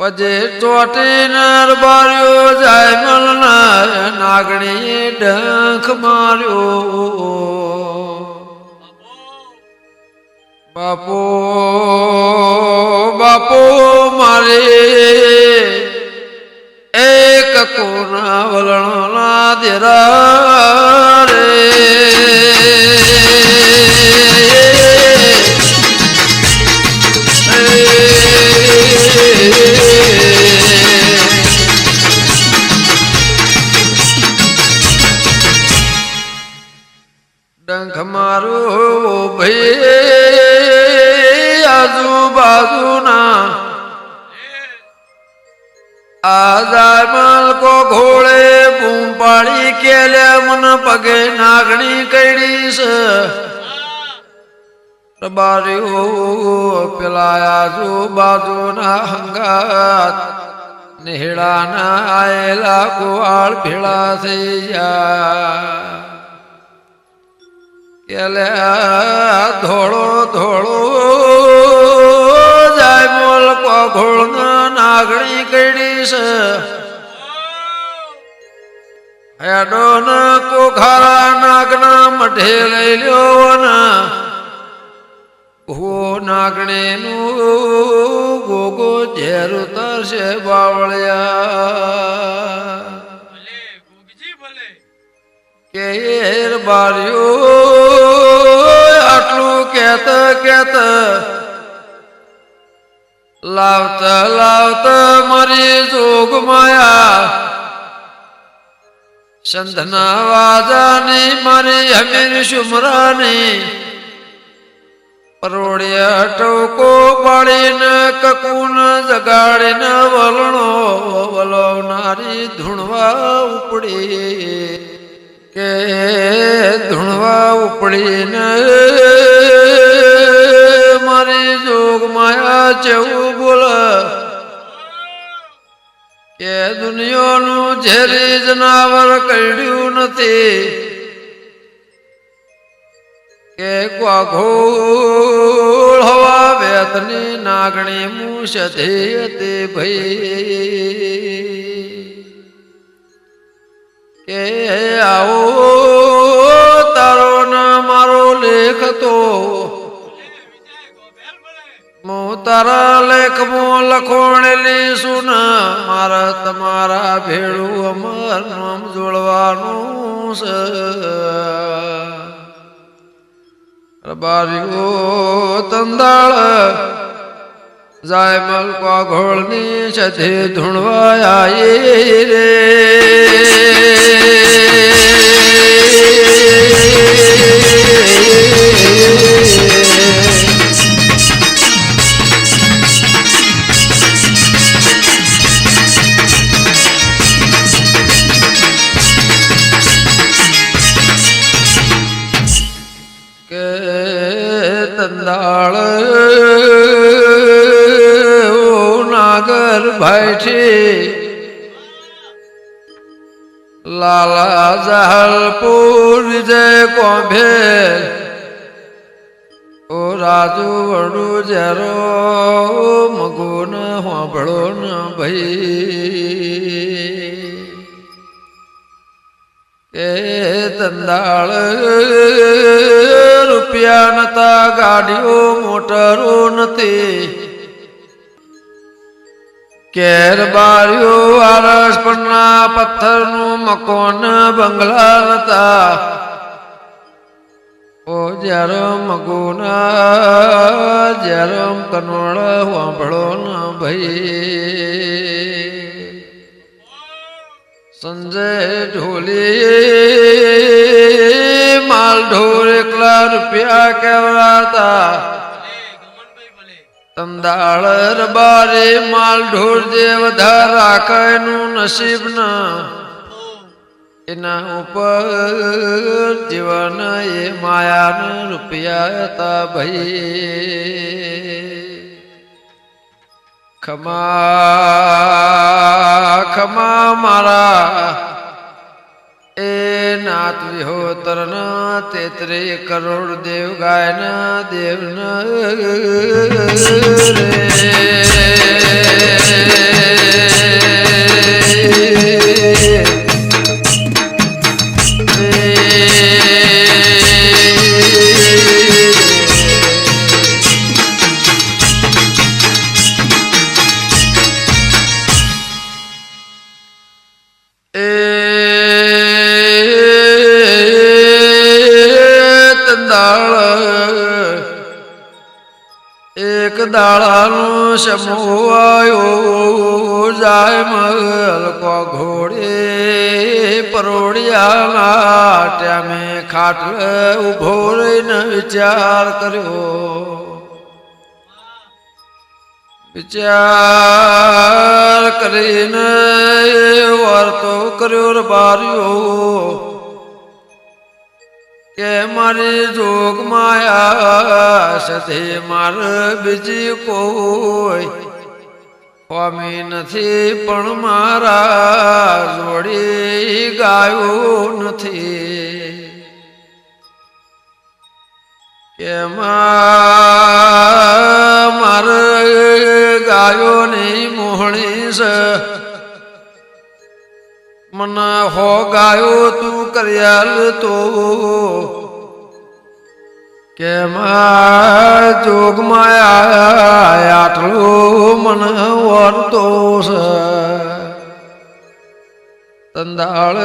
પજે ચોટી નરબાર્યો જાય મલના નાગણી ડંખ માર્યો બાપો બાપો મારે એક કોના વલણના દેરા રે ડંખ મારો ભાઈ આજુબાજુના આજામલ કો ઘોડે બૂમ પાડી કેલે મન પગે નાગણી કઈડી છે બાર્યો પેલા આજુબાજુના હંગાત નેહડાના આયેલા ગોવાળ ભેળા થઈ ગયા કેલે ધોળો ધોળો જાય મોલ કો ઘોળ નાગણી કઈડી છે હેડો ન કોખારા નાગના મઢે લઈ લ્યો ને હો નાગણી નું ગોગો ઝેર ઉતરશે બાવળિયા કેર બાર્યો આટલું કેત કેત લાવતા લાવતા મારી જોગ માયા સંધના વાજાની મારી હમીર શુમરાની પરોડિયા ટોકો પાડીને કકુન જગાડીને વલણો વલોવનારી ધૂણવા ઉપડી કે ધૂણવા ઉપડીને મારી જોગ માયા જેવું બોલ કે દુનિયાનું ઝેરી જનાવર કડ્યું નથી કે ઘોળ હવા વેતની નાગણી મૂષધી હતી ભાઈ કે આવો તારો ન મારો લેખ તો હું તારા લેખમાં લખોણેલી સુન મારા તમારા ભેળું અમર નામ જોડવાનું છે બારીઓ તંદાળ જાય મલકા ઘોળની સાથે ધૂણવાયા રે તંદાળ નાગર ભાઈઠી લાલા જહલપુર વિજય કોંભે ઓ રાજુ વડુ જરો મગો ન હોંભળો ન ભાઈ કે તંદાળ રૂપિયા નતા ગાડીઓ મોટરો નથી કેર બારીઓ આરસ પરના પથ્થરનું મકોન બંગલા નતા ઓ જરમ મગુના જરમ કનોળ વાંભળો ન ભાઈ સંજય ઢોલી માલ ઢોર એકલા રૂપિયા કેવડાતા તંદાળ રબારે માલ ઢોર જે વધાર રાખે એનું નસીબ ના એના ઉપર જીવન એ માયાના રૂપિયા હતા ભાઈ ખમા ખમા મારા એ નાથ વિહોતર ના 33 કરોડ દેવ ગાયના દેવ રે એક દાડાનું સમૂહ આવ્યો જાય મલ કો ઘોડે પરોડિયાના ટામે ખાટલ ઉભો રહીને વિચાર કર્યો વિચાર કરીને વાર્તો કર્યો બાર્યો કે મારી જોગ માયા સાથે મારે બીજી કોઈ સ્વામી નથી પણ મારા જોડી ગાયો નથી કે મારે ગાયોની મોહણી છે મને હો ગાયો તું કર્યાલ તો કે જોગ માયા આટલું મને વર્તો છે તંદાળ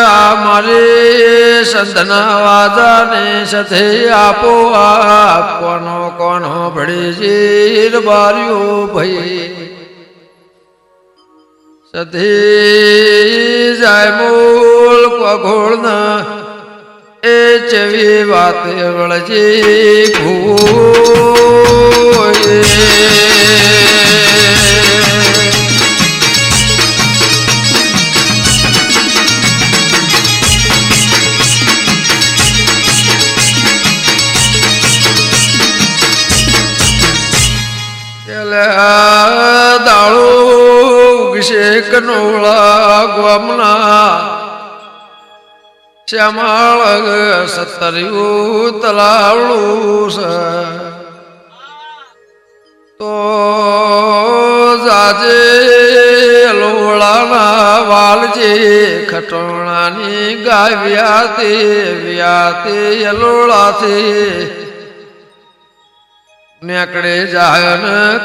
આ મારી સંતના વાજાને સાથે આપો આપ કોનો કોનો ભળી જીર બાર્યો ભાઈ સધી જાય મૂલ કોઘોળના એ ચવી વાતે વળજી ભૂએ દાળો ઉગશે કનોળા ગોમના શ્યામાળ સતર્યું તલાવડું છે તો જાજે લોળાના વાલજે ખટોણાની ગાય વ્યાતે લોળાથી નેકડે જાયન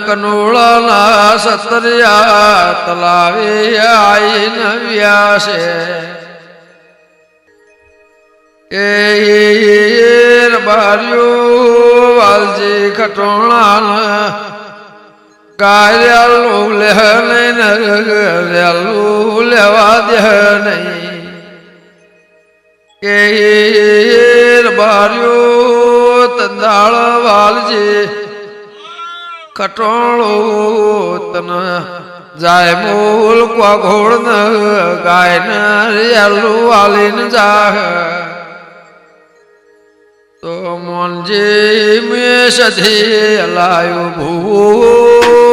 કનોળાના સતરિયા તલાવે આઈને વ્યાસે એ બાર્યો વાલજી ખટોણાના ગાયલું લેહ નહીં રેલું લેવા દે નહીં કે બાર્યો તંદાળ વાલજી ખટોળો તને જાય મૂલ કો ઘોડ ગાય ને રેલું વાલીને જાહ તો મોનજી મેં સધી લાયો ભૂએ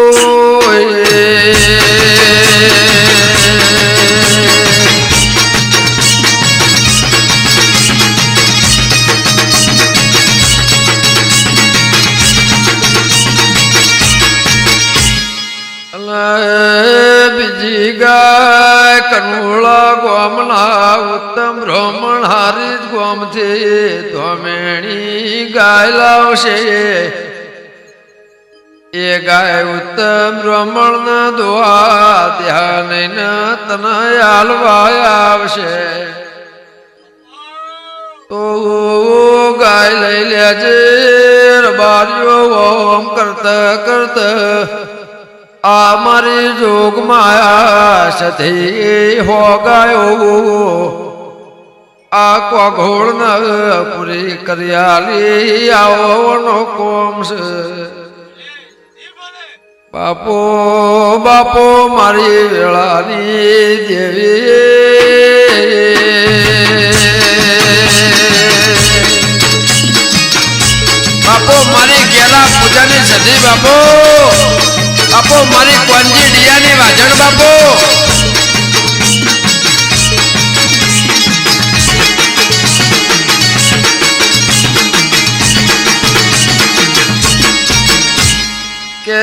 બીજી ગાય કનોળા ગોમના ઉત્તમ બ્રાહ્મણ હારી જ ગોમથી ધોમેણી ગાય લાવશે એ ગાય ઉત્તમ બ્રાહ્મણ દોવા ધ્યાન તને હાલવા આવશે તો ગાય લઈ લેજે બાર્યો ઓમ કરતા કરતા આ મારી જોગ માયા સધી હો ગાયો આ કોઘોળ ન પૂરી કર્યાલી આવવાનો કોમ છે બાપો બાપો મારી વેળાની દેવી બાપો મારી ગેલા પૂજાની સધી બાપો બાપો મારી કોંજી ડિયાની વાજણ બાપો કે